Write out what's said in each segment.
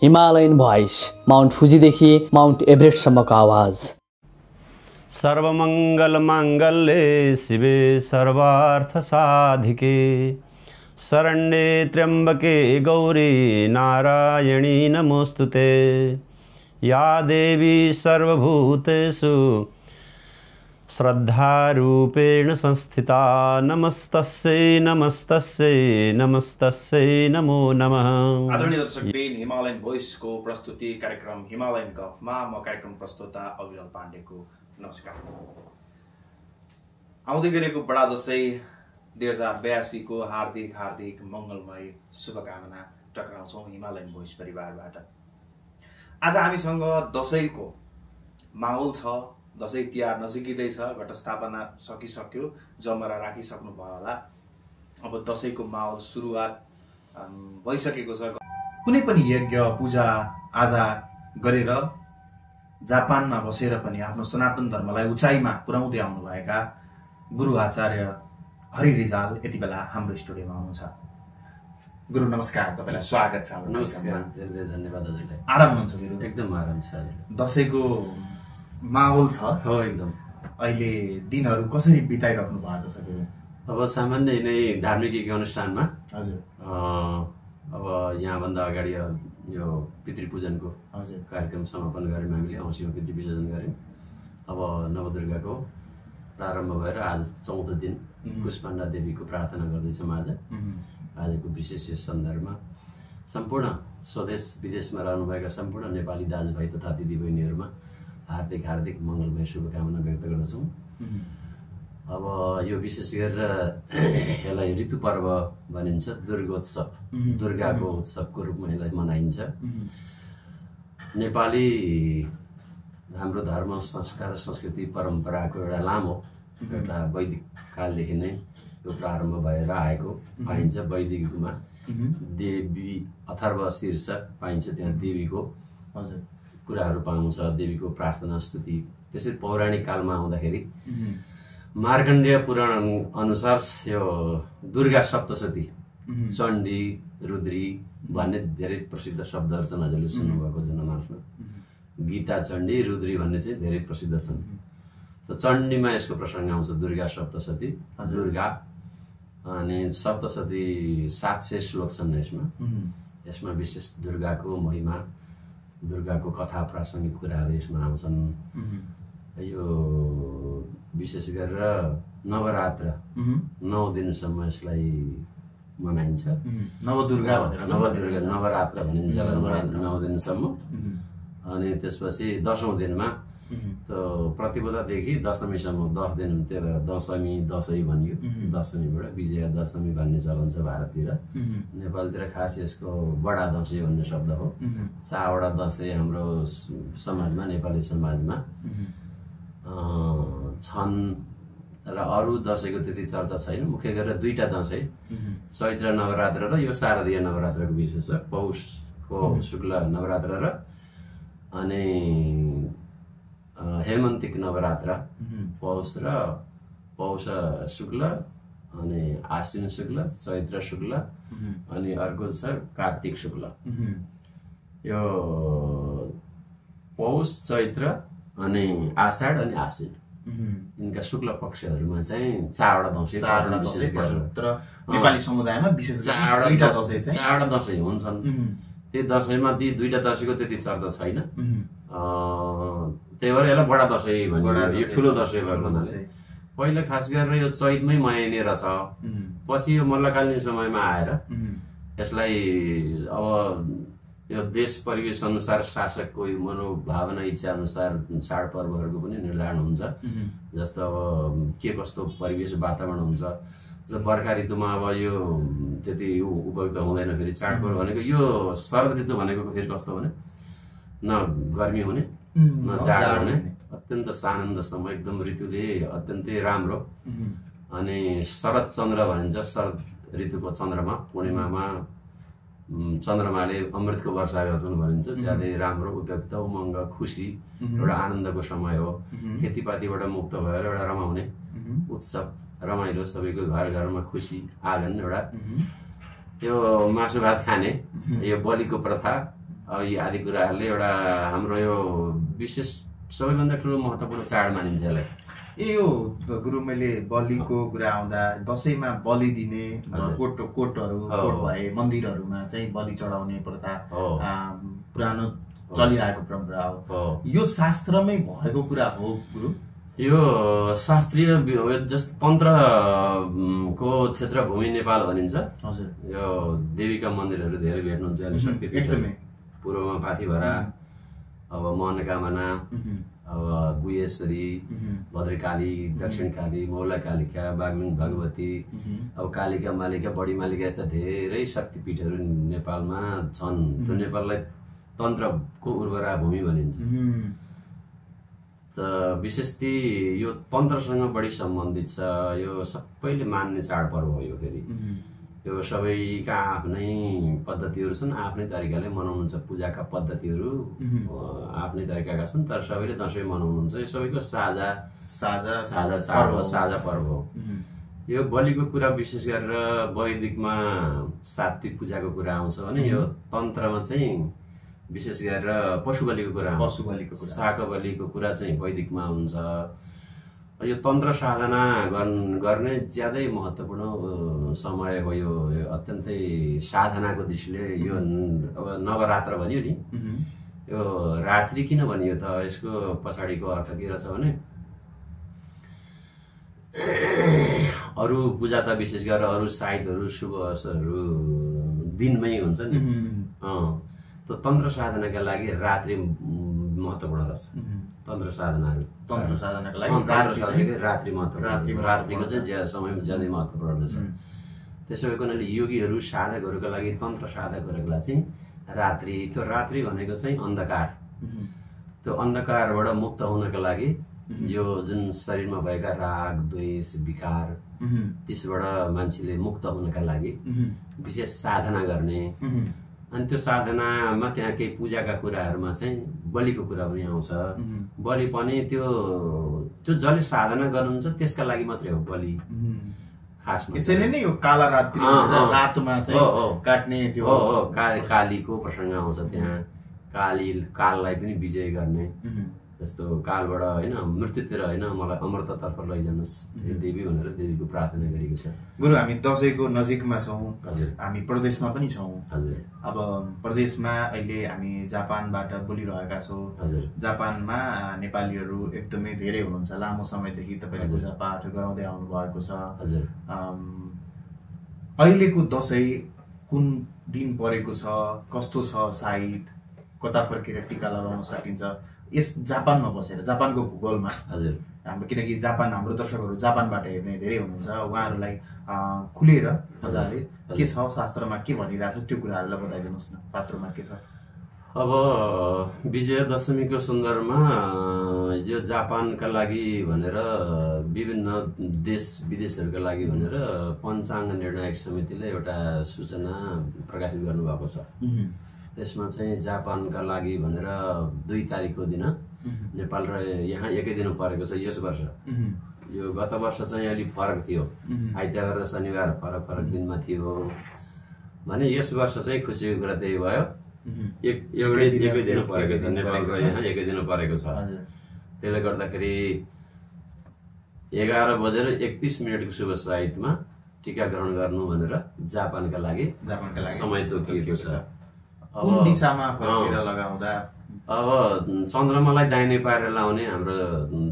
Himalayan voice, Mount फुजीदेखि Mount एभरेस्टसम्मको आवाज। सर्वमंगल मांगल्ये शिवे सर्वार्थ साधिके शरण्ये त्र्यंबके गौरी नारायणी नमोस्तुते। या देवी सर्वभूतेषु श्रद्धारूपेण संस्थिता नमस्तस्यै नमस्तस्यै नमस्तस्यै नमो नमः। आदरणीय दर्शकबिन, हिमालयन भोइसको प्रस्तुति कार्यक्रम हिमालयन गफमा म कार्यक्रम प्रस्तोता अविरल पाण्डेको नमस्कार। आउँदै गरेको बडा दशैं 2082 को हार्दिक हार्दिक मंगलमय शुभकामना टक्राउँछौं हिमालयन भोइस परिवारबाट। आज हामीसँग दशैंको माहौल छ। दशैं तिहार नजिकिँदैछ, घटस्थापना सकिसक्यो, जमरा राखिसक्नु भयो होला। अब दशैंको माहौल सुरुवात भइसकेको छ। कुनै पनि यज्ञ पूजा आजा गरेर जापानमा बसेर पनि आफ्नो सनातन धर्मलाई उचाइमा पुर्याउँदै आउनुभएका गुरु आचार्य हरि रिजाल यति बेला हाम्रो स्टुडियोमा हुनुहुन्छ। गुरु नमस्कार, तपाईलाई स्वागत छ। नमस्कार, धेरै धन्यवाद हजुरलाई। आराम हुनुहुन्छ गुरु? एकदम आराम छ। दशैंको माहौल छ हो एकदम। अहिले दिनहरू कसरी बिताइराख्नु भएको छ गुरु? अब सामान्य नै धार्मिक एक अनुष्ठानमा हजुर अब यहाँभन्दा अगाडि यो पितृपूजनको हजुर कार्यक्रम समापन गऱ्यौँ हामीले। औँसीमा पितृ विसर्जन गऱ्यौँ। अब नवदुर्गाको प्रारम्भ भएर आज 4औं दिन पुष्पण्डा देवीको प्रार्थना गर्दैछौँ। आजको विशेष यस सन्दर्भमा सम्पूर्ण स्वदेश विदेशमा रहनुभएका सम्पूर्ण नेपाली दाजुभाइ तथा दिदीबहिनीहरूमा हार्दिक हार्दिक मङ्गलमय शुभकामना व्यक्त गर्दछौँ। अब यो विशेष गरेर यसलाई ऋतु पर्व भनिन्छ, दुर्गोत्सव, दुर्गाको उत्सवको रूपमा यसलाई मनाइन्छ। नेपाली हाम्रो धर्म संस्कार संस्कृति परम्पराको एउटा लामो एउटा वैदिक कालदेखि नै यो प्रारम्भ भएर आएको पाइन्छ। वैदिक युगमा देवी अथर्व शीर्ष पाइन्छ, त्यहाँ देवीको हजुर कुराहरू पाउँछ, देवीको प्रार्थना स्तुति। त्यसरी पौराणिक कालमा आउँदाखेरि मार्कण्डेय पुराण अनुसार यो दुर्गा सप्तशती, चण्डी, रुद्री भन्ने धेरै प्रसिद्ध शब्दहरू छन्। हजुरले सुन्नुभएको जनमानसमा गीता, चण्डी, रुद्री भन्ने चाहिँ धेरै प्रसिद्ध छन्। त चण्डीमा यसको प्रसङ्ग आउँछ, दुर्गा सप्तशती, दुर्गा। अनि सप्तशती 700 श्लोक छन् यसमा। यसमा विशेष दुर्गाको महिमा, दुर्गाको कथा प्रासङ्गिक कुराहरू यसमा आउँछन्। यो विशेष गरेर नवरात्र 9 दिनसम्म यसलाई मनाइन्छ। नवदुर्गा नवरात्र भनिन्छ 9 दिनसम्म। अनि त्यसपछि 10औं दिनमा त्यो प्रतिपदादेखि दशमीसम्म 10 दिन, त्यही भएर दशमी दशैं भनियो। दशमीबाट विजया दशमी भन्ने चलन छ भारततिर। नेपालतिर खास यसको बडा दशैं भन्ने शब्द हो। चारवटा दशैं हाम्रो समाजमा, नेपाली समाजमा छन् र अरू दशैंको त्यति चर्चा छैन। मुख्य गरेर 2टा दशैं, चैत्र नवरात्र र यो शारदीय नवरात्रको विशेष छ। पौषको शुक्ल नवरात्र र अनि हेमन्तिक नवरात्र, पौष शुक्ल अनि आश्विन शुक्ल, चैत्र शुक्ल अनि अर्को छ कार्तिक शुक्ल। यो पौष, चैत्र अनि आषाढ अनि आश्विन, यिनका शुक्ल पक्षहरूमा चाहिँ 4वटा दशैं, नेपाली समुदायमा विशेष 4वटा दशैं हुन्छन्। त्यो दशैंमा ती 2टा दशैंको त्यति चर्चा छैन। त्यही भएर यसलाई बडा दशैं भनिन्छ। यो ठुलो दशैं भएको हुनाले पहिला खास गरेर यो चैतमै मनाइने रहेछ। पछि यो मल्लकालीन समयमा आएर यसलाई अब यो देश परिवेश अनुसार शासकको मनोभावना इच्छा अनुसार चाडपर्वहरूको पनि निर्धारण हुन्छ। जस्तो अब के कस्तो परिवेश वातावरण हुन्छ। जब बर्खा ऋतुमा अब यो त्यति उपयुक्त हुँदैन। फेरि चाडपर्व भनेको यो शरद ऋतु भनेको फेरि कस्तो भने न गर्मी हुने न जाडो हुने, अत्यन्त सानन्द समय, एकदम ऋतुले अत्यन्तै राम्रो। अनि शरद चन्द्र भनिन्छ, शरद ऋतुको चन्द्रमा, पूर्णिमामा चन्द्रमाले अमृतको वर्षा गर्छन् भनिन्छ। ज्यादै राम्रो, उपयुक्त, उमङ्ग, खुसी, एउटा आनन्दको समय हो। खेतीपातीबाट मुक्त भएर एउटा रमाउने उत्सव, रमाइलो, सबैको घर घरमा खुसी, आँगन, एउटा यो मासु भात खाने, यो बलिको प्रथा यी आदि कुराहरूले एउटा हाम्रो यो विशेष सबैभन्दा ठुलो महत्त्वपूर्ण चाड मानिन्छ यसलाई। यो गुरु मैले बलिको कुरा आउँदा दसैँमा बलि दिने कोटहरू कोट भए मन्दिरहरूमा चाहिँ बलि चढाउने प्रथा पुरानो चलिआएको परम्परा हो। यो शास्त्रमै भएको कुरा हो गुरु? यो शास्त्रीय जस्तो तन्त्रको क्षेत्र भूमि नेपाल भनिन्छ। हजुर। यो देवीका मन्दिरहरू धेरै भेट्नुहुन्छ अहिले शक्तिपीठहरू। पूर्वमा पाथिभरा, अब मनोकामना, अब गुहेश्वरी, भद्रकाली, दक्षिण काली, मौला कालिका, बागलुङ भगवती, अब कालिका मालिका, बडी मालिका यस्ता धेरै शक्तिपीठहरू नेपालमा छन्। जो नेपाललाई तन्त्रको उर्वरा भूमि भनिन्छ। त विशेष यो तन्त्रसँग बढी सम्बन्धित छ। यो सबैले मान्ने चाडपर्व हो। यो फेरि यो सबैका आफ्नै पद्धतिहरू छन्, आफ्नै तरिकाले मनाउनुहुन्छ। पूजाका पद्धतिहरू आफ्नै तरिकाका छन्, तर सबैले दसैँ मनाउनुहुन्छ। यो सबैको साझा चाड हो, साझा पर्व हो। यो बलिको कुरा विशेष गरेर वैदिकमा सात्विक पूजाको कुरा आउँछ भने यो तन्त्रमा चाहिँ विशेष गरेर पशु बलिको कुरा, शाक बलिको कुरा चाहिँ वैदिकमा हुन्छ। यो तन्त्र साधना गर्ने ज्यादै महत्त्वपूर्ण समय हो। यो अत्यन्तै साधनाको दृष्टिले यो अब नवरात्र भनियो नि, यो रात्रि किन भनियो त? यसको पछाडिको अर्थ के रहेछ भने अरू पूजा त विशेष गरेर अरू साइतहरू शुभ अवसरहरू दिनमै हुन्छ नि। त्यो तन्त्र साधनाका लागि रात्रि महत्त्वपूर्ण रहेछ। तन्त्र साधनाको लागि रात्रि महत्त्वपूर्ण, रात्रिको चाहिँ समयमा ज्यादै महत्त्वपूर्ण रहेछ। त्यसो भएको हुनाले योगीहरू साधकहरूका लागि, तन्त्र साधकहरूको लागि चाहिँ रात्रि, त्यो रात्रि भनेको चाहिँ अन्धकार। त्यो अन्धकारबाट मुक्त हुनका लागि यो जुन शरीरमा भएका राग द्वेष विकार त्यसबाट मान्छेले मुक्त हुनका लागि विशेष साधना गर्ने। अनि त्यो साधनामा त्यहाँ केही पूजाका कुराहरूमा चाहिँ बलिको कुरा पनि आउँछ। बलि पनि त्यो जसले साधना गर्नुहुन्छ त्यसका लागि मात्रै हो बलि खासमा। यसैले नै यो काला रात्रि रातमा चाहिँ काट्ने त्यो कालीको प्रसङ्ग आउँछ त्यहाँ। काललाई पनि विजय गर्ने, जस्तो कालबाट होइन मृत्युतिर होइन मलाई अमृततर्फ लैजानुहोस् देवी भनेर देवीको प्रार्थना गरेको छ। गुरु हामी दसैँको नजिकमा छौँ। हजुर। हामी प्रदेशमा पनि छौँ। हजुर। अब प्रदेशमा अहिले हामी जापानबाट बोलिरहेका छौँ। हजुर। जापानमा नेपालीहरू एकदमै धेरै हुनुहुन्छ। लामो समयदेखि तपाईँले पूजापाठ गराउँदै आउनु भएको छ। हजुर। अहिलेको दसैँ कुन दिन परेको छ, कस्तो छ, सायद कता फर्केर टिका लगाउन सकिन्छ यस जापानमा बसेर, जापानको भूगोलमा? हजुर। हाम्रो किनकि जापान, हाम्रो दर्शकहरू जापानबाट हेर्ने धेरै हुनुहुन्छ, उहाँहरूलाई खुलेर मजाले के छ शास्त्रमा के भनिरहेछ त्यो कुराहरूलाई बताइदिनुहोस् न। पात्रमा के छ? अब विजयादशमीको सन्दर्भमा यो जापानका लागि भनेर विभिन्न देश विदेशहरूका लागि भनेर पञ्चाङ्ग निर्णायक समितिले एउटा सूचना प्रकाशित गर्नुभएको छ। त्यसमा चाहिँ जापानका लागि भनेर 2 तारिकको दिन नेपाल र यहाँ एकै दिन परेको छ यस वर्ष। यो गत वर्ष चाहिँ अलिक फरक थियो, आइतबार र शनिबार फरक दिनमा थियो भने यस वर्ष चाहिँ खुसीको कुरा त्यही भयो, एकै दिन परेको छ। नेपाल र यहाँ एकै दिन परेको छ। त्यसले गर्दाखेरि 11:31 शुभ साहित्यमा टिका ग्रहण गर्नु भनेर जापानका लागि समय तोकिएको छ। कुन दिशामा फर्केर लगाउँदा? अब चन्द्रमालाई दाहिने पारेर लाउने हाम्रो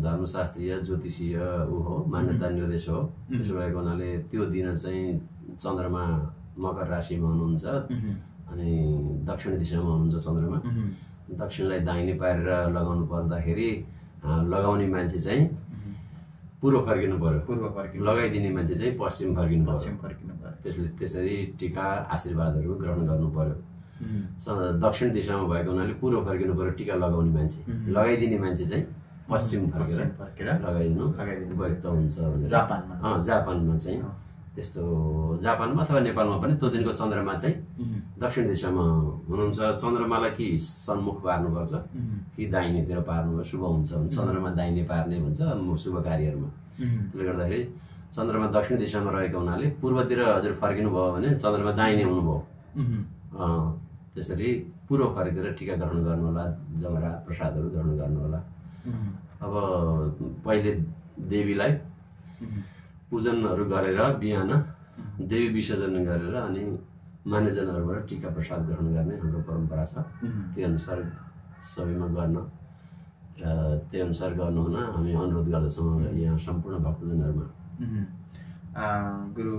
धर्मशास्त्रीय ज्योतिषीय हो, मान्यता निर्देश हो। त्यसो भएको हुनाले त्यो दिन चाहिँ चन्द्रमा मकर राशिमा हुनुहुन्छ अनि दक्षिण दिशामा हुनुहुन्छ चन्द्रमा। दक्षिणलाई दाहिने पारेर लगाउनु पर्दाखेरि लगाउने मान्छे चाहिँ पूर्व फर्किनु पर्यो, लगाइदिने मान्छे चाहिँ पश्चिम फर्किनु पर्यो। त्यसरी टिका आशीर्वादहरू ग्रहण गर्नु पर्यो। दक्षिण दिशामा भएको हुनाले पूर्व फर्किनु पर्यो टिका लगाउने मान्छे, लगाइदिने मान्छे चाहिँ पश्चिम फर्केर लगाइदिनु उपयुक्त हुन्छ भनेर जापानमा चाहिँ त्यस्तो। जापानमा अथवा नेपालमा पनि त्यो दिनको चन्द्रमा चाहिँ दक्षिण दिशामा हुनुहुन्छ। चन्द्रमालाई कि सन्मुख पार्नुपर्छ कि दाहिनेतिर पार्नु शुभ हुन्छ भने चन्द्रमा दाहिने पार्ने भन्छ शुभ कार्यहरूमा। त्यसले गर्दाखेरि चन्द्रमा दक्षिण दिशामा रहेको हुनाले पूर्वतिर हजुर फर्किनु भयो भने चन्द्रमा दाहिने हुनुभयो। त्यसरी पूर्व फर्केर टीका ग्रहण गर्नु होला, जमरा प्रसादहरू ग्रहण गर्नु होला। अब पहिले देवीलाई पूजनहरू गरेर बिहान देवी विसर्जन गरेर अनि मान्यजनहरूबाट टीका प्रसाद ग्रहण गर्ने हाम्रो परम्परा छ। त्यो अनुसार सबैमा गर्न र त्यही अनुसार गर्नुहुन हामी अनुरोध गर्दछौँ यहाँ सम्पूर्ण भक्तजनहरूमा। गुरु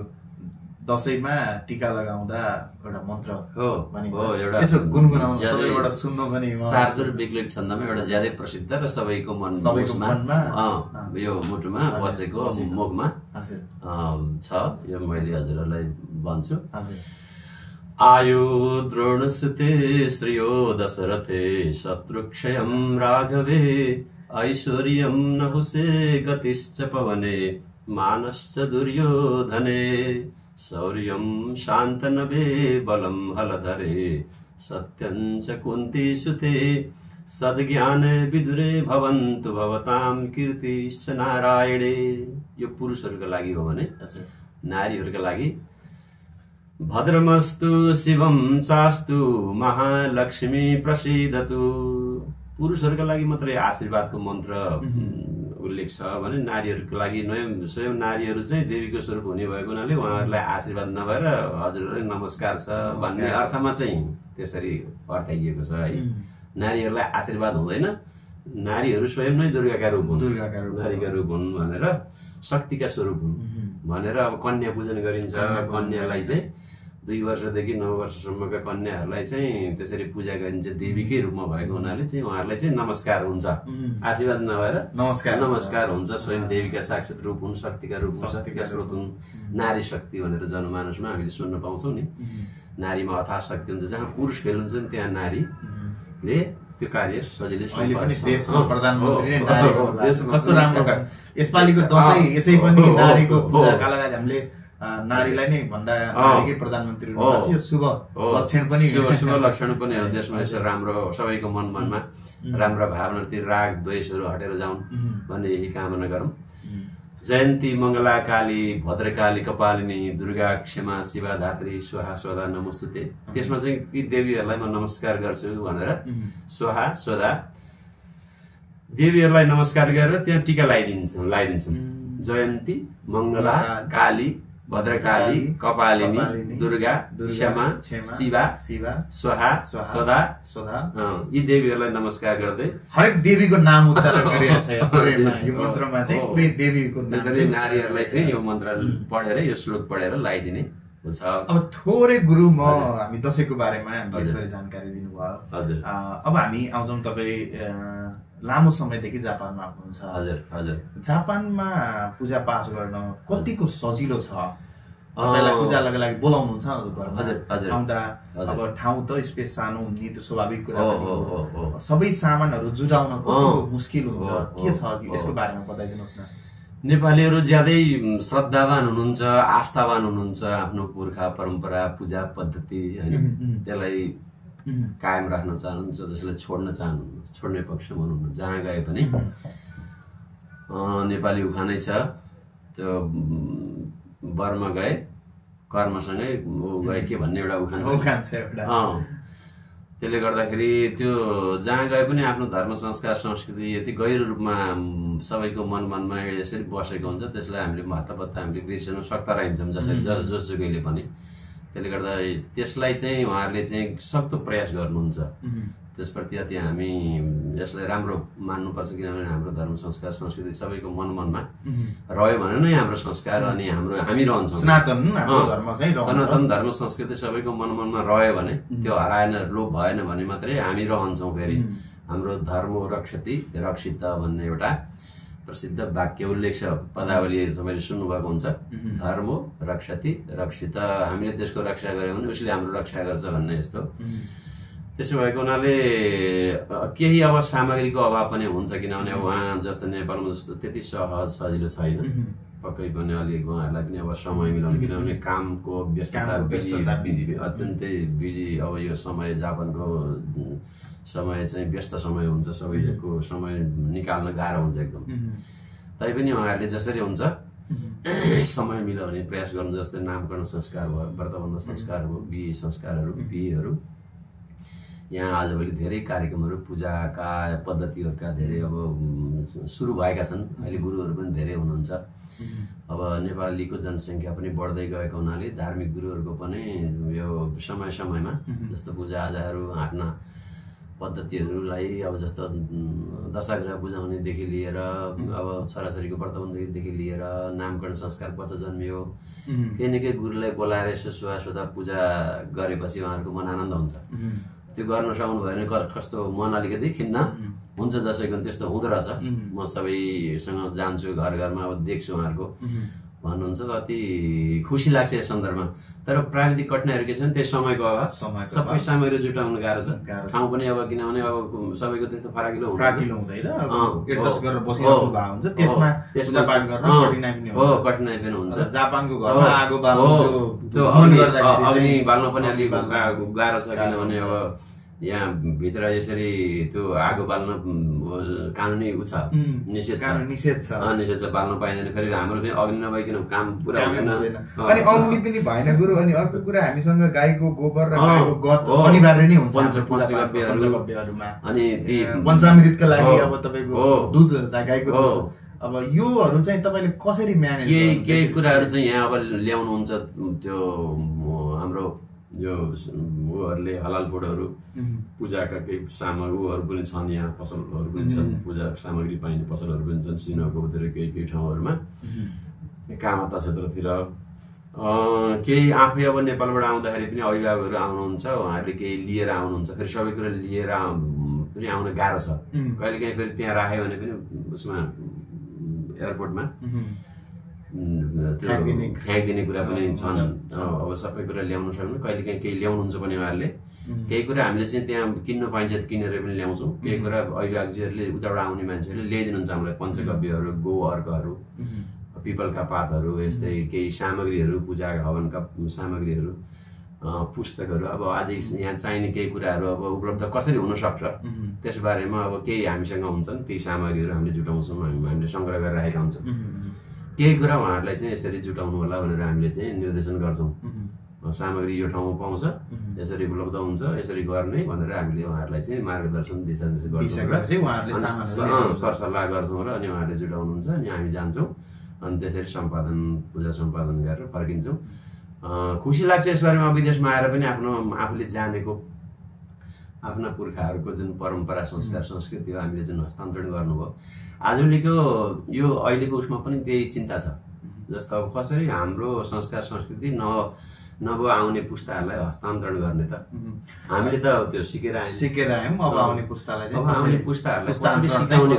दसैँमा टीका लगाउँदा एउटा मन्त्र हो एउटा गुनगुनाउनु एउटा सुन्नु पनि सार्जर विक्लित छन्दमा एउटा ज्यादै प्रसिद्ध र सबैको मनमा यो मुटुमा बसेको मुखमा छ। यो मैले हजुरहरूलाई भन्छु। आयो द्रोणसुते श्रियो दशरथे शत्रुक्षयं राघवे ऐश्वर्यं नहुषे गतिश्च पवने मानश्च दुर्योधने शौर्यं शान्तनवे बलं हलधरे सत्यं च कुन्तीसुते सद्ज्ञाने विदुरे भवन्तु भवतां कीर्तिश्च नारायणे। यो पुरुषहरूका लागि हो भने नारीहरूका लागि भद्रमस्तु शिवं चास्तु महालक्ष्मी प्रसीदतु। पुरुषहरूका लागि मात्रै आशीर्वादको मन्त्र उल्लेख छ भने नारीहरूको लागि स्वयं नारीहरू चाहिँ देवीको स्वरूप हुने भएको हुनाले उहाँहरूलाई आशीर्वाद नभएर हजुरहरूलाई नमस्कार छ भन्ने अर्थमा चाहिँ त्यसरी अर्थाइएको छ है। नारीहरूलाई आशीर्वाद हुँदैन, नारीहरू स्वयं नै दुर्गाका रूप हुन्, नारीका रूप हुन् भनेर शक्तिका स्वरूप हुन् भनेर अब कन्या पूजन गरिन्छ। कन्यालाई चाहिँ 2 वर्षदेखि 9 वर्षसम्मका कन्याहरूलाई चाहिँ त्यसरी पूजा गरिन्छ देवीकै रूपमा भएको हुनाले चाहिँ उहाँहरूलाई चाहिँ नमस्कार हुन्छ, आशीर्वाद नभएर नमस्कार हुन्छ। स्वयं देवीका साक्षात रूप हुन्, शक्तिका रूप हुन्, शक्तिका स्रोत हुन्। नारी शक्ति भनेर जनमानसमा हामीले सुन्न पाउँछौँ नि। नारीमा अथाह शक्ति हुन्छ, जहाँ पुरुष फेल हुन्छ नि त्यहाँ नारीले त्यो कार्य सजिलै देशको प्रधानमन्त्री कस्तो राम्रो यसपालिको दसैँ यसै पनि नारीको पूजाका लागि हामीले नारीलाई नै भन्दा नारीकै प्रधानमन्त्री यो शुभ लक्षण पनि शुभ लक्षण पनि हो। देशमा यसो राम्रो सबैको मनमा राम्रा भावना ती राग द्वेषहरू हटेर जाउन् भन्ने यही कामना गरौँ। जयन्ती मङ्गला काली भद्रकाली कपालिनी दुर्गा क्षमा शिवा धात्री स्वाहा स्वधा नमोस्तुते। त्यसमा चाहिँ ती देवीहरूलाई म नमस्कार गर्छु भनेर स्वाहा स्वधा देवीहरूलाई नमस्कार गरेर त्यहाँ टीका लगाइदिन्छौँ। जयन्ती मङ्गला काली भद्रकाली कपालिनी दुर्गा क्षमा शिवा स्वाहा स्वधा यी देवीहरूलाई नमस्कार गर्दै हरेक देवीको नाम उच्चारण गरिएको छ यो मन्त्रमा चाहिँ कुनै देवीको नाम। त्यसरी नारीहरूलाई चाहिँ यो मन्त्र पढेर यो श्लोक पढेर लगाइदिने हुन्छ। अब थोरै गुरु हामी दसैँको बारेमा हामीले जानकारी दिनुभयो। हजुर अब हामी आउँछौँ तपाईँ लामो समयदेखि जापानमा हुनुहुन्छ। हजुर हजुर जापानमा पूजा पाठ गर्न कतिको सजिलो छ? तपाईँलाई पूजाको लागि बोलाउनुहुन्छ आउँदा अब ठाउँ त स्पेस सानो हुने त्यो स्वाभाविक कुरा हो, सबै सामानहरू जुटाउन कतिको मुस्किल हुन्छ, के छ यसको बारेमा बताइदिनुहोस् न। नेपालीहरू ज्यादै श्रद्धावान हुनुहुन्छ, आस्थावान हुनुहुन्छ। आफ्नो पुर्खा परम्परा पूजा पद्धति होइन त्यसलाई कायम राख्न चाहनुहुन्छ, त्यसलाई छोड्ने पक्षमा हुनुहुन्न। जहाँ गए पनि नेपाली उखानै छ, त्यो बर्मा गए कर्मसँगै गए के भन्ने एउटा उखान छ। त्यसले गर्दाखेरि त्यो जहाँ गए पनि आफ्नो धर्म संस्कार संस्कृति यति गहिरो रूपमा सबैको मनमा यसरी बसेको हुन्छ, त्यसलाई हामीले महत्त्वता हामीले बिर्सन सक्दा रहन्छौँ जसरी जोसुकैले पनि। त्यसले गर्दा त्यसलाई चाहिँ उहाँहरूले चाहिँ सक्दो प्रयास गर्नुहुन्छ। त्यसप्रति अति हामी यसलाई राम्रो मान्नुपर्छ, किनभने हाम्रो धर्म संस्कार संस्कृति सबैको मनमा रह्यो भने नै हाम्रो संस्कार अनि हामी रहन्छौँ। सनातन धर्म संस्कृति सबैको मनमा रह्यो भने त्यो हराएन, लोप भएन भने मात्रै हामी रहन्छौँ। फेरि हाम्रो धर्म रक्षति रक्षित भन्ने एउटा प्रसिद्ध वाक्य उल्लेख छ, पदावली तपाईँले सुन्नुभएको हुन्छ। धर्म रक्षति रक्षित, हामीले त्यसको रक्षा गर्यो भने उसले हाम्रो रक्षा गर्छ भन्ने यस्तो। त्यसो भएको हुनाले केही अब सामग्रीको अभाव पनि हुन्छ, किनभने उहाँ जस्तो नेपालमा जस्तो त्यति सहज सजिलो छैन। पक्कै पनि अलिक उहाँहरूलाई पनि अब समय मिलाउनु, किनभने कामको व्यस्तता अत्यन्तै बिजी। अब यो समय जापानको समय चाहिँ व्यस्त समय हुन्छ, सबैको समय निकाल्न गाह्रो हुन्छ एकदम। तैपनि उहाँहरूले जसरी हुन्छ समय मिलाउने प्रयास गर्नु। जस्तै नामकरण संस्कार भयो, व्रतबन्ध संस्कार भयो, बिहे संस्कारहरू, बिहेहरू यहाँ आजभोलि धेरै कार्यक्रमहरू पूजाका पद्धतिहरूका धेरै अब सुरु भएका छन्। अहिले गुरुहरू पनि धेरै हुनुहुन्छ। अब नेपालीको जनसङ्ख्या पनि बढ्दै गएको हुनाले धार्मिक गुरुहरूको पनि यो समय समयमा जस्तो पूजाआजाहरू हाँट्न पद्धतिहरूलाई अब जस्तो दशाग्रह बुझाउनेदेखि लिएर अब छोराछोरीको व्रतबन्धदेखि लिएर नामकरण संस्कार बच्चा जन्मियो केही न केही गुरुलाई बोलाएर यसो सुवासुदा पूजा गरेपछि उहाँहरूको मन आनन्द हुन्छ। त्यो गर्न सक्नु भयो भने कस्तो मन अलिकति खिन्न हुन्छ, जसैको त्यस्तो हुँदो रहेछ। म सबैसँग जान्छु, घर घरमा अब देख्छु उहाँहरूको भन्नुहुन्छ त अति खुसी लाग्छ यस सन्दर्भमा। तर प्राविधिक कठिनाइहरू के छन्, त्यही समयको अभाव, सबै सामग्री जुटाउनु गाह्रो छ। ठाउँ पनि अब किनभने अब सबैको त्यस्तो फराकिलो कठिनाइ पनि हुन्छ। जापानको घरमा आगो बाल्नु अग्नि बाल्न पनि अलिक गाह्रो छ, किनभने अब यहाँ भित्र यसरी त्यो आगो बाल्न कानुनी निषेध छ, बाल्न पाइँदैन। फेरि हाम्रो पनि अग्नि नभइकन काम पुरा हुँदैन। अनि अग्नि पनि भएन गुरु। अनि अर्को कुरा हामीसँग गाईको गोबर र गाईको गत अनिवार्य नै हुन्छ पञ्चगव्यहरूमा। अनि ती पञ्चामृतका लागि अब तपाईँको दुध गाईको दुध, अब योहरू चाहिँ तपाईँले कसरी म्यानेज? केही कुराहरू चाहिँ यहाँ अब ल्याउनुहुन्छ। त्यो हाम्रो यो उहरूले हलाल फुडहरू, पूजाका केही सामग्रीहरू पनि छन्, यहाँ पसलहरू पनि छन्, पूजा सामग्री पाइने पसलहरू पनि छन् सिनकोतिर केही ठाउँहरूमा, कामता क्षेत्रतिर। केही आफै अब नेपालबाट आउँदाखेरि पनि अभिभावकहरू आउनुहुन्छ, उहाँहरूले केही लिएर आउनुहुन्छ। फेरि सबै कुरा लिएर पनि आउन गाह्रो छ। कहिलेकाहीँ फेरि त्यहाँ राख्यो भने पनि उसमा एयरपोर्टमा फ्याँकिदिने कुरा पनि छन्। अब सबै कुरा ल्याउनु सक्नु, कहिलेकाहीँ केही ल्याउनुहुन्छ भने उहाँहरूले केही कुरा हामीले चाहिँ त्यहाँ किन्नु पाइन्छ किनेर पनि ल्याउँछौँ। केही कुरा अभिभावकजीहरूले उताबाट आउने मान्छेहरूले ल्याइदिनुहुन्छ हामीलाई, पञ्चगव्यहरू, गो अर्कहरू, पिपलका पातहरू, यस्तै केही सामग्रीहरू, पूजा हवनका सामग्रीहरू, पुस्तकहरू। अब आदि यहाँ चाहिने केही कुराहरू अब उपलब्ध कसरी हुनसक्छ त्यसबारेमा अब केही हामीसँग हुन्छन्, ती सामग्रीहरू हामीले जुटाउँछौँ, हामीले सङ्ग्रह गरेर राखेका हुन्छौँ। केही कुरा उहाँहरूलाई चाहिँ यसरी जुटाउनु होला भनेर हामीले चाहिँ निर्देशन गर्छौँ। सामग्री यो ठाउँमा पाउँछ, यसरी उपलब्ध हुन्छ, यसरी गर्ने भनेर हामीले उहाँहरूलाई चाहिँ मार्गदर्शन दिशानिर्देश गर्छौँ, सरसल्लाह गर्छौँ र अनि उहाँहरूले जुटाउनुहुन्छ। अनि हामी जान्छौँ, अनि त्यसरी पूजा सम्पादन गरेर फर्किन्छौँ। खुसी लाग्छ यसबारेमा। विदेशमा आएर पनि आफूले जानेको आफ्ना पुर्खाहरूको जुन परम्परा, संस्कार, संस्कृति हो हामीले जुन हस्तान्तरण गर्नुभयो, आजभोलिको यो अहिलेको उसमा पनि त्यही चिन्ता छ। जस्तो अब कसरी हाम्रो संस्कार संस्कृति नभए आउने पुस्ताहरूलाई हस्तान्तरण गर्ने त? हामीले त त्यो सिकेर आयौँ। अब आउने पुस्ताहरूलाई कसरी सिकाउने,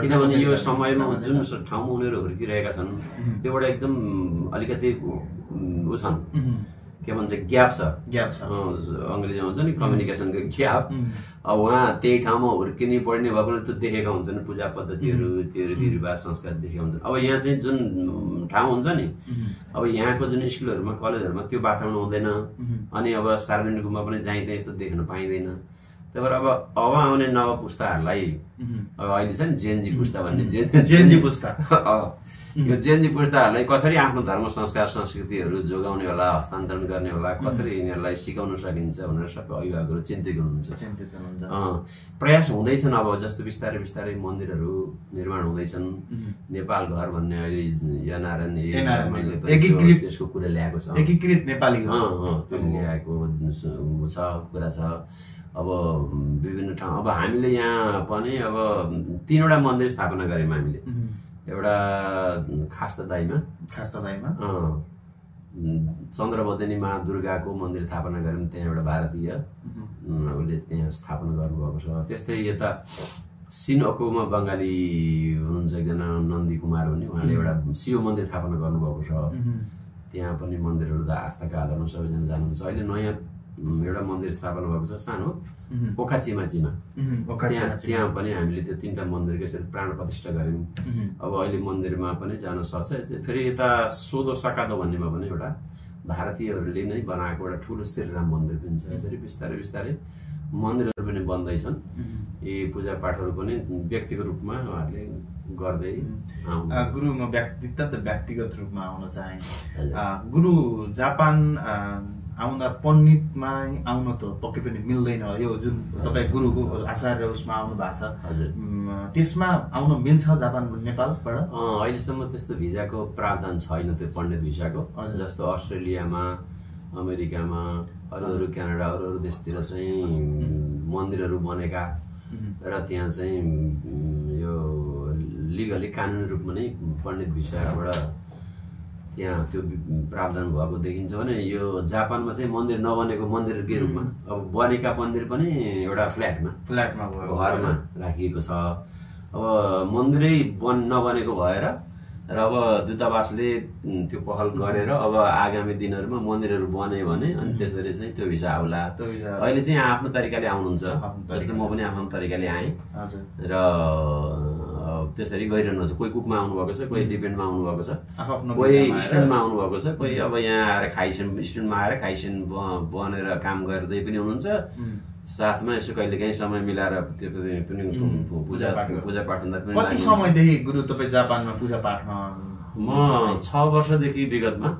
किनभने यो समयमा जुन ठाउँमा उनीहरू हुर्किरहेका छन् त्योबाट एकदम अलिकति ऊ छन्, के भन्छ, ग्याप छ। अङ्ग्रेजीमा हुन्छ नि कम्युनिकेसनको ग्याप। अब उहाँ त्यही ठाउँमा हुर्किने पढ्ने भएको त्यो देखेका हुन्छन्, पूजा पद्धतिहरू, त्यो रीतिरिवाज, संस्कार देखेका हुन्छन्। अब यहाँ चाहिँ जुन ठाउँ हुन्छ नि, अब यहाँको जुन स्कुलहरूमा, कलेजहरूमा त्यो वातावरण हुँदैन। अनि अब सार्वजनिक रूपमा पनि चाहिँ त्यहाँ यस्तो देख्न पाइँदैन। त्यही भएर अब आउने नव पुस्ताहरूलाई, अब अहिले छ नि जेनजी पुस्ता भन्ने, जेनजी पुस्ता, यो जेनजी पुस्ताहरूलाई कसरी आफ्नो धर्म, संस्कार, संस्कृतिहरू जोगाउने होला, हस्तान्तरण गर्ने होला, कसरी यिनीहरूलाई सिकाउन सकिन्छ भनेर सबै अभिभावकहरू चिन्तित हुनुहुन्छ। प्रयास हुँदैछन्। अब जस्तो बिस्तारै बिस्तारै मन्दिरहरू निर्माण हुँदैछन्। नेपाल घर भन्ने अहिले त्यसको कुरा ल्याएको छ, एकीकृत नेपाली त्यो ल्याएको छ कुरा छ। अब विभिन्न ठाउँ, अब हामीले यहाँ पनि अब 3वटा मन्दिर स्थापना गऱ्यौँ हामीले। एउटा खास्तादाईमा चन्द्रवदनी मा दुर्गाको मन्दिर स्थापना गऱ्यौँ। त्यहाँ एउटा भारतीय उसले त्यहाँ स्थापना गर्नुभएको छ। त्यस्तै यता सिनोकोमा बङ्गाली हुनुहुन्छ एकजना नन्दी कुमार भन्ने, उहाँले एउटा शिव मन्दिर स्थापना गर्नुभएको छ। त्यहाँ पनि मन्दिरहरू त आस्थाका आधारमा सबैजना जानुहुन्छ। अहिले नयाँ एउटा मन्दिर स्थापना भएको छ सानो, ओखाचिमाचीमा। त्यहाँ पनि हामीले त्यो 3टा मन्दिरको यसरी प्राण प्रतिष्ठा गऱ्यौँ। अब अहिले मन्दिरमा पनि जान सक्छ। फेरि यता सोधो सकादो भन्नेमा पनि एउटा भारतीयहरूले नै बनाएको एउटा ठुलो श्रीराम मन्दिर पनि छ। यसरी बिस्तारै बिस्तारै मन्दिरहरू पनि बन्दैछन्। यी पूजापाठहरू पनि व्यक्तिगत रूपमा उहाँहरूले गर्दै गुरु, म व्यक्तिगत रूपमा आउन चाहे। गुरु, जापान आउँदा पण्डितमा आउन त पक्कै पनि मिल्दैन। यो जुन तपाईँ गुरुको आचार्य उसमा आउनु भएको छ, हजुर त्यसमा आउन मिल्छ जापान नेपालबाट? अहिलेसम्म त्यस्तो भिजाको प्रावधान छैन, त्यो पण्डित भिजाको। जस्तो अस्ट्रेलियामा, अमेरिकामा, अरू क्यानाडा, अरू देशतिर चाहिँ मन्दिरहरू बनेका र त्यहाँ चाहिँ यो लिगली कानुनी रूपमा नै पण्डित भिसाबाट त्यहाँ त्यो प्रावधान भएको देखिन्छ भने यो जापानमा चाहिँ मन्दिर नबनेको मन्दिरकै रूपमा अब बनेका मन्दिर पनि एउटा फ्ल्याटमा घरमा राखिएको छ। अब मन्दिरै नबनेको भएर र अब दूतावासले त्यो पहल गरेर अब आगामी दिनहरूमा मन्दिरहरू बन्यो भने अनि त्यसरी चाहिँ त्यो भिसा आउला। अहिले चाहिँ आफ्नो तरिकाले आउनुहुन्छ, जस्तो म पनि आफ्नो तरिकाले आएँ र त्यसरी गइरहनु छ। कोही कुकमा आउनुभएको छ, कोही डिपेन्डमा आउनुभएको छ, कोही स्टुडेन्टमा आउनुभएको छ, कोही अब यहाँ आएर खाइसेन, स्टुडेन्टमा आएर खाइसेन बनेर काम गर्दै पनि हुनुहुन्छ। साथमा यसो कहिले काहीँ समय मिलाएर त्यो पनि पूजा पाठ हुँदा पनि। कति समयदेखि गुरु तपाईँ जापानमा पूजा पाठमा? म 6 वर्षदेखि विगतमा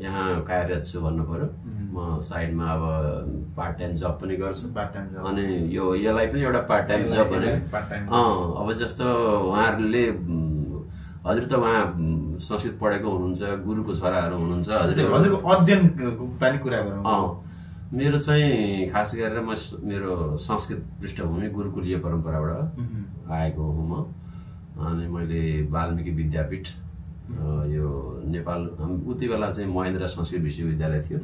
यहाँ कार्यरत छु भन्नु पर्यो। म साइडमा अब पार्ट टाइम जब पनि गर्छु, अनि यसलाई पनि एउटा पार्ट टाइम जब भने अब जस्तो उहाँहरूले हजुर त उहाँ संस्कृत पढेको हुनुहुन्छ, गुरुको छोराहरू हुनुहुन्छ, हजुरको अध्ययनको पनि कुरा गरौँ। मेरो चाहिँ खास गरेर मेरो संस्कृत पृष्ठभूमि गुरुकुलीय परम्पराबाट आएको हुँ म। अनि मैले वाल्मीकि विद्यापीठ यो नेपाल उति बेला चाहिँ महेन्द्र संस्कृत विश्वविद्यालय थियो,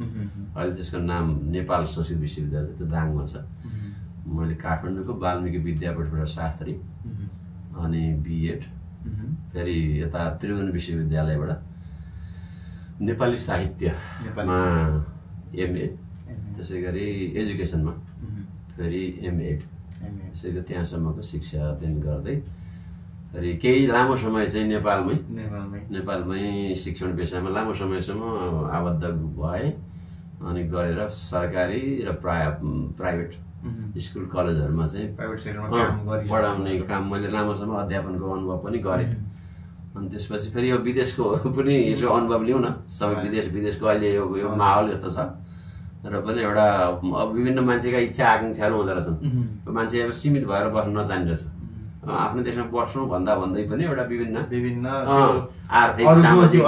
अहिले त्यसको नाम नेपाल संस्कृत विश्वविद्यालय त्यो दाङमा छ। मैले काठमाडौँको वाल्मीकि विद्यापीठबाट शास्त्री अनि बिएड, फेरि यता त्रिभुवन विश्वविद्यालयबाट नेपाली साहित्यमा एमए, त्यसै गरी एजुकेसनमा फेरि एमएड, त्यसै गरी त्यहाँसम्मको शिक्षा अध्ययन गर्दै फेरि केही लामो समय चाहिँ नेपालमै शिक्षण पेसामा लामो समयसम्म आबद्ध भए। अनि गरेर सरकारी र प्राइभेट स्कुल कलेजहरूमा चाहिँ पढाउने काम मैले लामो समय अध्यापनको अनुभव पनि गरेँ। अनि त्यसपछि फेरि यो विदेशकोहरू पनि यसो अनुभव लिउँ न। सबै विदेशको अहिले यो माहौल यस्तो छ र पनि एउटा विभिन्न मान्छेका इच्छा आकाङ्क्षाहरू हुँदो रहेछन्। मान्छे अब सीमित भएर बस्न नचाहने रहेछ। आफ्नो देशमा बस्नु भन्दा भन्दै पनि एउटा विभिन्न आर्थिक सामाजिक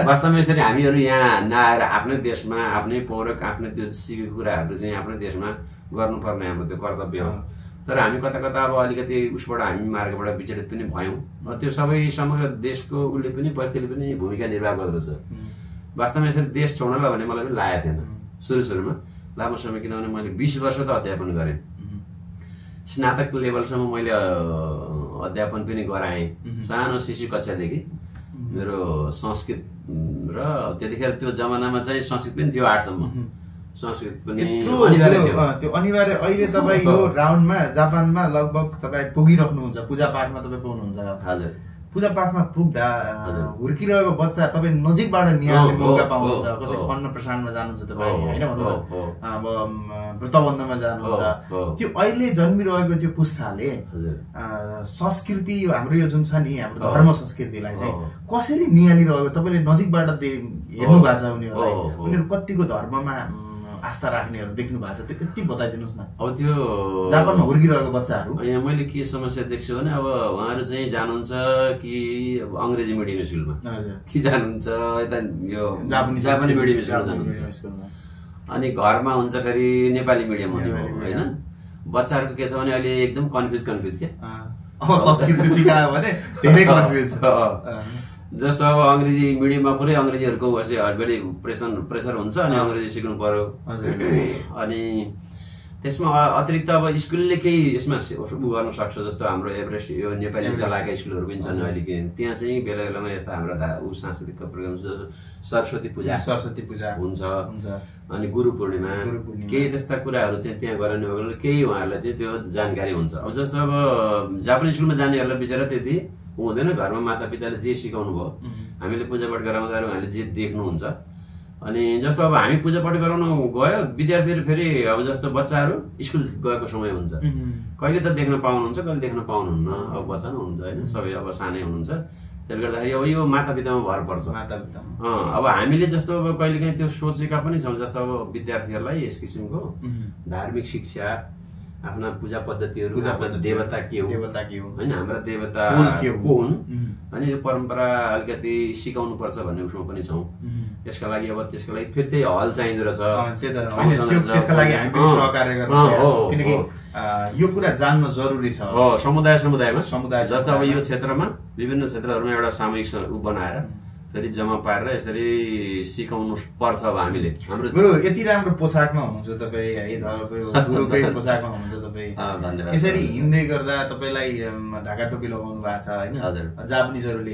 वास्तवमा यसरी हामीहरू यहाँ नआएर आफ्नै देशमा आफ्नै पौरक आफ्नै त्यो सिकेको कुराहरू चाहिँ आफ्नै देशमा गर्नुपर्ने हाम्रो त्यो कर्तव्य हो। तर हामी कता कता अब अलिकति उसबाट हामी मार्गबाट विचलित पनि भयौँ। त्यो सबै समग्र देशको उसले पनि प्रतिले पनि भूमिका निर्वाह गर्दो रहेछ। वास्तवमा यसरी देश छोड्नलाई भने मलाई पनि लागेको थिएन सुरुमा लामो समय, किनभने मैले 20 वर्ष त अध्यापन गरेँ। स्नातक लेभलसम्म मैले अध्यापन पनि गराएँ, सानो शिशु कक्षादेखि। मेरो संस्कृत र त्यतिखेर त्यो जमानामा चाहिँ संस्कृत पनि थियो 8 सम्म, संस्कृत पनि अनिवार्य थियो। त्यो अनिवार्य। अहिले तपाईँ यो राउन्डमा जापानमा लगभग तपाईँ पुगिराख्नुहुन्छ, पूजा पाठमा तपाईँ पाउनुहुन्छ। हजुर, पूजा पाठमा पुग्दा हुर्किरहेको बच्चा तपाईँ नजिकबाट निहाल्ने मौका पाउनुहुन्छ। कसैको अन्न प्रसादमा जानुहुन्छ तपाईँ होइन, अब व्रतबन्धमा जानुहुन्छ। त्यो अहिले जन्मिरहेको त्यो पुस्ताले संस्कृति हाम्रो यो जुन छ नि हाम्रो धर्म संस्कृतिलाई चाहिँ कसरी निहालिरहेको तपाईँले नजिकबाट हेर्नु भएको छ? उनीहरू कतिको धर्ममा आस्था राख्नेहरू देख्नु भएको छ, त्यो यति बताइदिनुहोस् न। अब त्यो जापानमा हुर्किरहेको बच्चाहरू यहाँ मैले के समस्या देख्छु भने अब उहाँहरू चाहिँ जानुहुन्छ कि अब अङ्ग्रेजी मिडियम स्कुलमा कि जानुहुन्छ यता यो जापानी मिडियम स्कुलमा जानुहुन्छ, अनि घरमा हुन्छ फेरि नेपाली मिडियम हुने होइन। बच्चाहरूको के छ भने अहिले एकदम कन्फ्युज के संस्कृति सिकायो भने धेरै कन्फ्युज। जस्तो अब अङ्ग्रेजी मिडियममा पुरै अङ्ग्रेजीहरूको बढी प्रेसर हुन्छ अनि अङ्ग्रेजी सिक्नु पर्यो। अनि त्यसमा अतिरिक्त अब स्कुलले केही यसमा गर्न सक्छ। जस्तो हाम्रो एभरेस्ट यो नेपाली चलाएका स्कुलहरू पनि छन् अहिले, त्यहाँ चाहिँ बेला बेलामा यस्ता हाम्रो सांस्कृतिक प्रोग्राम जस्तो सरस्वती पूजा हुन्छ, अनि गुरु पूर्णिमा केही त्यस्ता कुराहरू चाहिँ त्यहाँ गराउने हो भने केही उहाँहरूलाई चाहिँ त्यो जानकारी हुन्छ। अब जस्तो अब जापानी स्कुलमा जानेहरूलाई बिचरा त्यति हुँदैन, घरमा माता पिताले जे सिकाउनु भयो हामीले पूजापाठ गराउँदा उहाँहरूले जे देख्नुहुन्छ। अनि जस्तो अब हामी पूजापाठ गराउनु गयो विद्यार्थीहरू फेरि अब जस्तो बच्चाहरू स्कुल गएको समय हुन्छ, कहिले त देख्न पाउनुहुन्छ कहिले देख्न पाउनुहुन्न। अब बच्चा नै हुनुहुन्छ होइन, सबै अब सानै हुनुहुन्छ, त्यसले गर्दाखेरि अब यो मातापितामा भर पर्छ। मातापितामा अब हामीले जस्तो अब कहिलेकाहीँ त्यो सोचेका पनि छौँ, जस्तो अब विद्यार्थीहरूलाई यस किसिमको धार्मिक शिक्षा, आफ्ना पूजा पद्धतिहरू, देवता के हो होइन, हाम्रा देवता को हुन्, अनि यो परम्परा अलिकति सिकाउनु पर्छ भन्ने उसमा पनि छौँ। यसका लागि अब त्यसको लागि फेरि त्यही हल चाहिँदो रहेछ, त्यसका लागि हामी पनि सहकार्य गर्छौँ, किनकि यो कुरा जान्न जरुरी छ। समुदायमा जस्तो अब यो क्षेत्रमा विभिन्न क्षेत्रहरूमा एउटा सामूहिक बनाएर फेरि जम्मा पारेर यसरी सिकाउनु पर्छ। अब हामीले हाम्रो गुरु यति राम्रो पोसाकमा हुनुहुन्छ तपाईँ है, गुरुकै पोसाकमा हुनुहुन्छ तपाईँ, धन्यवाद। यसरी हिँड्दै गर्दा तपाईँलाई ढाका टोपी लगाउनु भएको छ होइन, जापानिजहरूले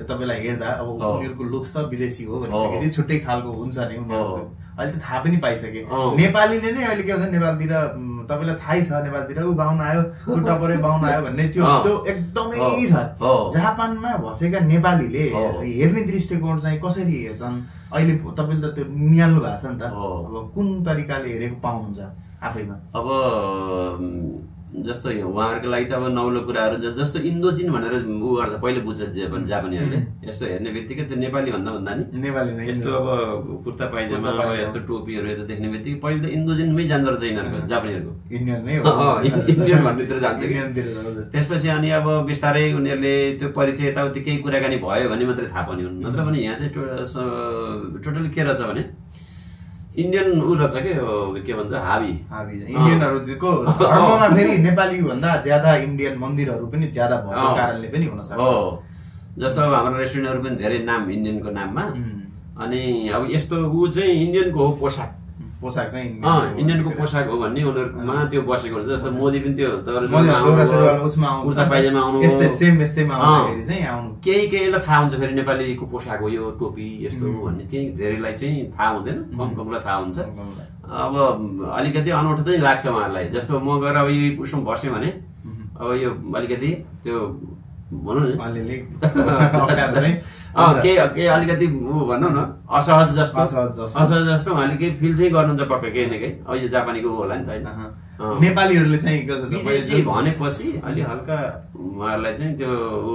तपाईँलाई हेर्दा अब उनीहरूको लुक्स त विदेशी हो भनिसकेपछि छुट्टै खालको हुन्छ नि उनीहरूको, अहिले त थाहा पनि पाइसके। नेपालीले नै अहिले के भन्छ, नेपालतिर तपाईँलाई थाहै छ, नेपालतिर ऊ बाहुन आयो, खुट्टा परे बाहुन आयो भन्ने त्यो एकदमै छ। जापानमा बसेका नेपालीले हेर्ने दृष्टिकोण चाहिँ कसरी हेर्छन् अहिले? तपाईँले त त्यो निहाल्नु भएको छ नि त, अब कुन तरिकाले हेरेको पाउनुहुन्छ आफैमा? अब जस्तो उहाँहरूको लागि त अब नौलो कुराहरू जस्तो इन्दोचिन भनेर ऊ गर्छ, पहिले बुझ्छ जापानीहरूले। यस्तो हेर्ने बित्तिकै त्यो नेपाली भन्दा नि नेपाली यस्तो अब कुर्ता पाइजामा अब यस्तो टोपीहरू यता देख्ने बित्तिकै पहिले त इन्दोचिनमै जान्दो रहेछ यिनीहरूको, जापानीहरूको इन्डियन भन्नेतिर जान्छ कि। त्यसपछि अनि अब बिस्तारै उनीहरूले त्यो परिचय यताउति केही कुराकानी भयो भने मात्रै थाहा पाउने हुन्, नत्र भने यहाँ चाहिँ टोटली के रहेछ भने इन्डियन ऊ रहेछ के भन्छ हाबी इन्डियनहरूको धर्ममा फेरि नेपाली भन्दा ज्यादा इन्डियन मन्दिरहरू पनि ज्यादा भएको कारणले पनि हुन सक्छ। जस्तो अब हाम्रो रेस्टुरेन्टहरू पनि धेरै नाम इन्डियनको नाममा, अनि अब यस्तो ऊ चाहिँ इन्डियनको हो पोसाक चाहिँ इन्डियनको पोसाक हो भन्ने उनीहरूमा त्यो बसेको हुन्छ। जस्तो मोदी पनि त्यो कुर्ता पाइजामा आउनु, केही केहीलाई थाहा हुन्छ फेरि नेपालीको पोसाक हो यो टोपी यस्तो भन्ने, केही धेरैलाई चाहिँ थाहा हुँदैन, कमलाई थाहा हुन्छ। अब अलिकति अनौठो चाहिँ लाग्छ उहाँहरूलाई। जस्तो म गएर अब यो उसमा बसेँ भने अब यो अलिकति त्यो भनौँ न केही अलिकति भनौँ न असहज जस्तो उहाँले केही फिल चाहिँ गर्नुहुन्छ पक्कै केही न केही। अब यो जापानीको होला नि त होइन, नेपालीहरूले चाहिँ विदेशी भनेपछि अलि हल्का उहाँहरूलाई चाहिँ त्यो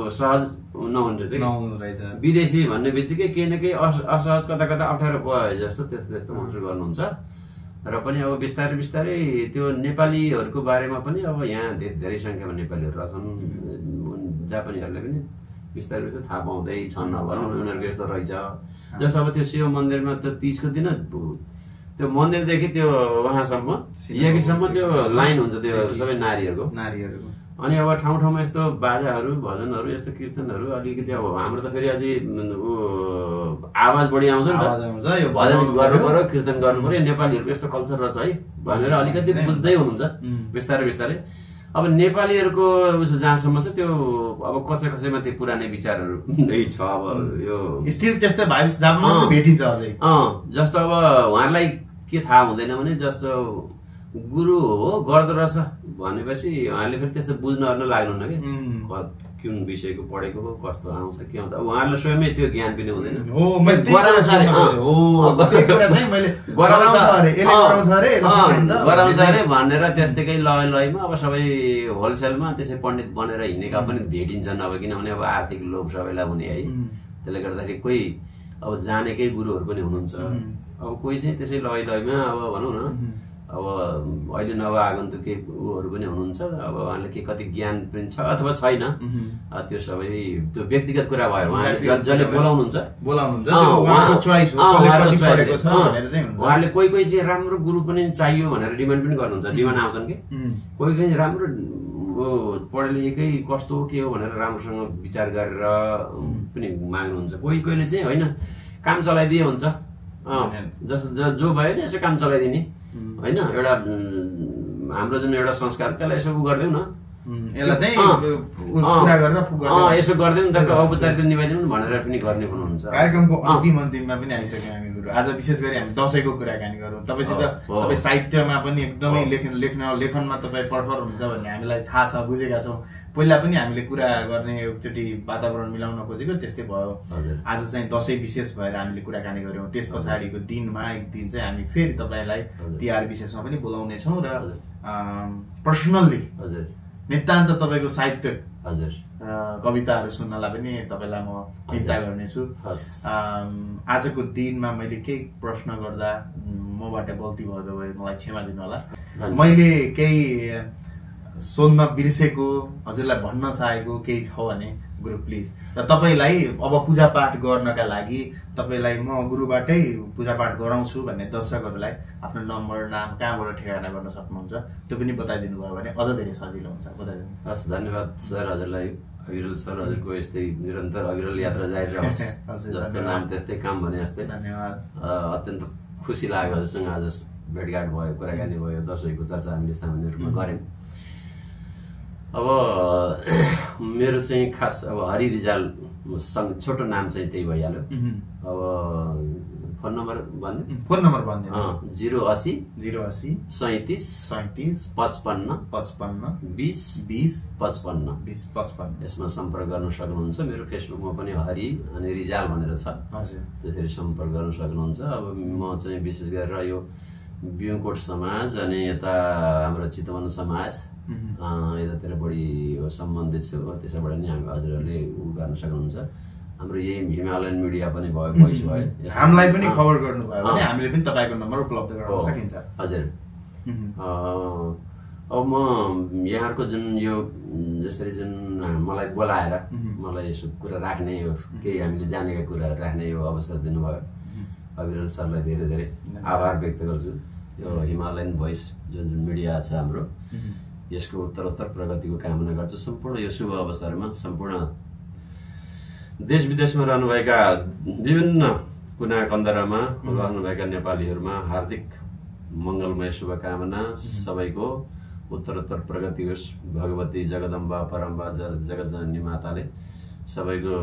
सहज नहुने रहेछ। विदेशी भन्ने बित्तिकै केही न केही असहज कता कता अप्ठ्यारो भयो जस्तो त्यस्तो महसुस गर्नुहुन्छ। र पनि अब बिस्तारै बिस्तारै त्यो नेपालीहरूको बारेमा पनि अब यहाँ धेरै सङ्ख्यामा नेपालीहरू रहेछन्, जापानीहरूले पनि बिस्तारै बिस्तारै थाहा पाउँदै छन्। अब उनीहरूको यस्तो रहेछ। जस्तो अब त्यो शिव मन्दिरमा त्यो 30को दिन त्यो मन्दिरदेखि त्यो वहाँसम्म यहाँसम्म त्यो लाइन हुन्छ त्यो सबै नारीहरूको। अनि अब ठाउँ ठाउँमा यस्तो बाजाहरू भजनहरू यस्तो कीर्तनहरू अलिकति अब हाम्रो त फेरि अलि आवाज बढी आउँछ नि त, भजन गर्नु पर्यो कीर्तन गर्नु पर्यो, नेपालीहरूको यस्तो कल्चर रहेछ है भनेर अलिकति बुझ्दै हुनुहुन्छ बिस्तारै बिस्तारै। अब नेपालीहरूको जहाँसम्म छ त्यो अब कसैमा त्यो पुरानै विचारहरू नै छ। अब यो स्टिल त्यस्तै भेटिन्छ अझै। जस्तो अब उहाँहरूलाई के थाहा हुँदैन भने जस्तो गुरु हो गर्दो रहेछ भनेपछि उहाँले फेरि त्यस्तो बुझ्न लाग्नुहुन्न कि कुन विषयको पढेको हो कस्तो आउँछ के आउँछ, उहाँहरूलाई स्वयं त्यो ज्ञान पनि हुँदैन। गराउँछ अरे भनेर त्यस्तैकै लयमा अब सबै होलसेलमा त्यसै पण्डित बनेर हिँडेका पनि भेटिन्छन्। अब किनभने अब आर्थिक लोभ सबैलाई हुने है, त्यसले गर्दाखेरि कोही अब जानेकै गुरुहरू पनि हुनुहुन्छ, अब कोही चाहिँ त्यसै लयमा अब भनौँ न अब अहिले नवआगन्तुकै उहरू पनि हुनुहुन्छ। अब उहाँले के कति ज्ञान पनि छ अथवा छैन, त्यो सबै त्यो व्यक्तिगत कुरा भयो। उहाँले जसले बोलाउनुहुन्छ उहाँले कोही कोही चाहिँ राम्रो गुरु पनि चाहियो भनेर डिमान्ड पनि गर्नुहुन्छ, डिमान्ड आउँछन् कि कोही कोही राम्रो पढे लेखेकै कस्तो के हो भनेर राम्रोसँग विचार गरेर पनि माग्नुहुन्छ। कोही कोहीले चाहिँ होइन काम चलाइदिए हुन्छ, जस्तो जो भयो नि यसो काम चलाइदिने होइन, एउटा हाम्रो जुन एउटा संस्कार त्यसलाई यसो उ गरिदेऊ न, यसो गरिदेऊ नि त औपचारिकता निभाइदिनु भनेर पनि गर्ने हुनुहुन्छ। कार्यक्रमको अन्तिममा पनि आइसक्यौँ हामी गुरु। आज विशेष गरी हामी दसैँको कुराकानी गरौँ। तपाईँसित तपाईँ साहित्यमा पनि एकदमै लेखनमा तपाईँ प्रखर हुनुहुन्छ भन्ने हामीलाई थाहा छ, बुझेका छौँ। पहिला पनि हामीले कुरा गर्ने एकचोटि वातावरण मिलाउन खोजेको त्यस्तै भयो। आज चाहिँ दसैँ विशेष भएर हामीले कुराकानी गऱ्यौँ। त्यस पछाडिको दिनमा एक दिन चाहिँ हामी फेरि तपाईँलाई तिहार विशेषमा पनि बोलाउनेछौँ र पर्सनल्ली नितान्त तपाईँको साहित्य कविताहरू सुन्नलाई पनि तपाईँलाई म चिन्ता गर्नेछु। आजको दिनमा मैले केही प्रश्न गर्दा मबाट गल्ती भएको भए मलाई क्षमा दिनु होला। मैले केही सोध्न बिर्सेको, हजुरलाई भन्न चाहेको केही छ भने गुरु प्लिज। र तपाईँलाई अब पूजापाठ गर्नका लागि तपाईँलाई म गुरुबाटै पूजापाठ गराउँछु भन्ने दर्शकहरूलाई आफ्नो नम्बर, नाम, कहाँबाट ठेगाना गर्न सक्नुहुन्छ त्यो पनि बताइदिनु भयो भने अझ धेरै सजिलो हुन्छ। बताइदिनु। हस्, धन्यवाद सर हजुरलाई। अविरल सर हजुरको यस्तै निरन्तर अविरल यात्रा जारी रहोस्। जस्तो नाम त्यस्तै काम भने जस्तै। धन्यवाद। अत्यन्त खुसी लाग्यो हजुरसँग आज भेटघाट भयो, कुराकानी भयो, दर्शकको चर्चा हामीले सामान्य रूपमा गऱ्यौँ। अब मेरो चाहिँ खास अब हरि रिजाल छोटो नाम चाहिँ त्यही भइहाल्यो। अब फोन नम्बर भन्नु? फोन नम्बर भन्नु। 080 080 37 37 55 55 20 20 55 20 55 यसमा सम्पर्क गर्न सक्नुहुन्छ। मेरो फेसबुकमा पनि हरि अनि रिजाल भनेर छ, त्यसरी सम्पर्क गर्न सक्नुहुन्छ। अब म चाहिँ विशेष गरेर यो बिउकोट समाज अनि यता हाम्रो चितवन समाज यतातिर बढी सम्बन्धित छु। त्यसैबाट नि हजुरहरूले गर्न सक्नुहुन्छ। हाम्रो यही हिमालयन मिडिया पनि भयो, भोइस भयो, हामीलाई पनि खबर गर्नुभयो भने हामीले पनि तपाईँको नम्बर उपलब्ध गराउन सकिन्छ। हजुर। अब म यहाँहरूको जुन यो जसरी जुन मलाई बोलाएर मलाई यसो कुरा राख्ने, यो केही हामीले जानेका कुराहरू राख्ने यो अवसर दिनुभयो, अविरल सरलाई धेरै धेरै आभार व्यक्त गर्छु। यो हिमालयन भोइस जुन मिडिया छ हाम्रो, यसको उत्तरोत्तर प्रगतिको कामना गर्छु। सम्पूर्ण यो शुभ अवसरमा सम्पूर्ण देश विदेशमा रहनुभएका विभिन्न कुना कन्दरामा रहनुभएका नेपालीहरूमा हार्दिक मङ्गलमय शुभकामना। सबैको उत्तरोत्तर प्रगति होस्। भगवती जगदम्बा परम्बा जगतजननी माताले सबैको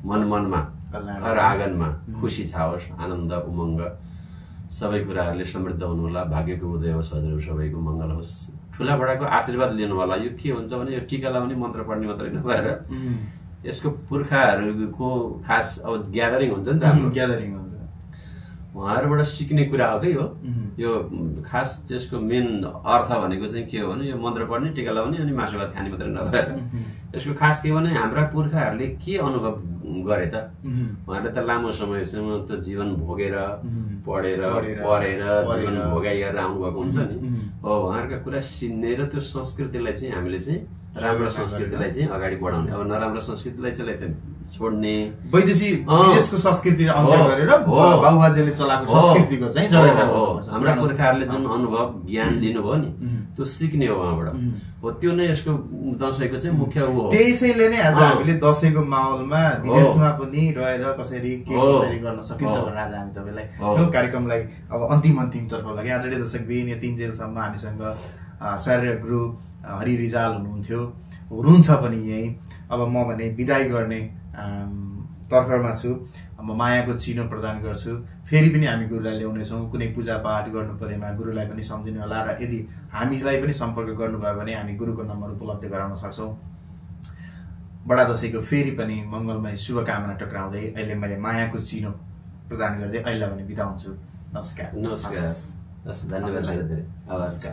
मनमा घर आँगनमा खुसी छाओस्, आनन्द उमङ्ग सबै कुराहरूले समृद्ध हुनुहोला। भाग्यको उदय होस्, हजुरहरू सबैको मङ्गल होस्। ठुला बडाको आशीर्वाद लिनु होला। यो के हुन्छ भने यो टिका लाउने मन्त्र पढ्ने मात्रै नभएर यसको पुर्खाहरूको खास अब ग्यादरिङ हुन्छ नि त, हाम्रो ग्यादरिङ हुन्छ, उहाँहरूबाट सिक्ने कुरा हो कि हो। यो खास त्यसको मेन अर्थ भनेको चाहिँ के हो भने यो मन्त्र पढ्ने, टिका लाउने अनि मासु भात खाने मात्रै नभएर यसको खास के भने हाम्रा पुर्खाहरूले के अनुभव गरे त, उहाँहरूले त लामो समयसम्म त जीवन भोगेर पढेर जीवन भोगाइएर आउनुभएको हुन्छ नि। अब उहाँहरूका कुरा सिन्ने र त्यो संस्कृतिलाई चाहिँ हामीले चाहिँ राम्रो संस्कृतिलाई चाहिँ अगाडि बढाउने, अब नराम्रो संस्कृतिलाई चाहिँ छोड्ने, विदेशको संस्कृति अन्त्य गरेर बाबुबाजेले चलाएको संस्कृतिको चाहिँ हाम्रा पुर्खाहरूले जुन अनुभव ज्ञान लिनुभयो नि त्यो सिक्ने हो उहाँबाट। हो त्यो नै यसको दसैँको चाहिँ मुख्य हो। त्यसैले नै आज हामीले दसैँको माहौलमा विदेशमा पनि रहेर कसरी गर्न सकिन्छ भनेर आज हामी तपाईँलाई यो कार्यक्रमलाई अब अन्तिम तर्फ लगे। आदरणीय दर्शकबिन, यो 3 जेलसम्म हामीसँग आचार्य गुरु हरि रिजाल हुनुहुन्छ पनि यही। अब म भने विदाई गर्ने तर्खरमा छु। म मायाको चिनो प्रदान गर्छु। फेरि पनि हामी गुरुलाई ल्याउनेछौँ। कुनै पूजापाठ गर्नु परेमा गुरुलाई पनि सम्झिनु होला र यदि हामीलाई पनि सम्पर्क गर्नुभयो भने हामी गुरुको नम्बर उपलब्ध गराउन सक्छौँ। बडा दशैंको फेरि पनि मङ्गलमय शुभकामना टक्राउँदै अहिले मैले मायाको चिनो प्रदान गर्दै अहिले भने बिदा हुन्छु। नमस्कार। धन्यवाद।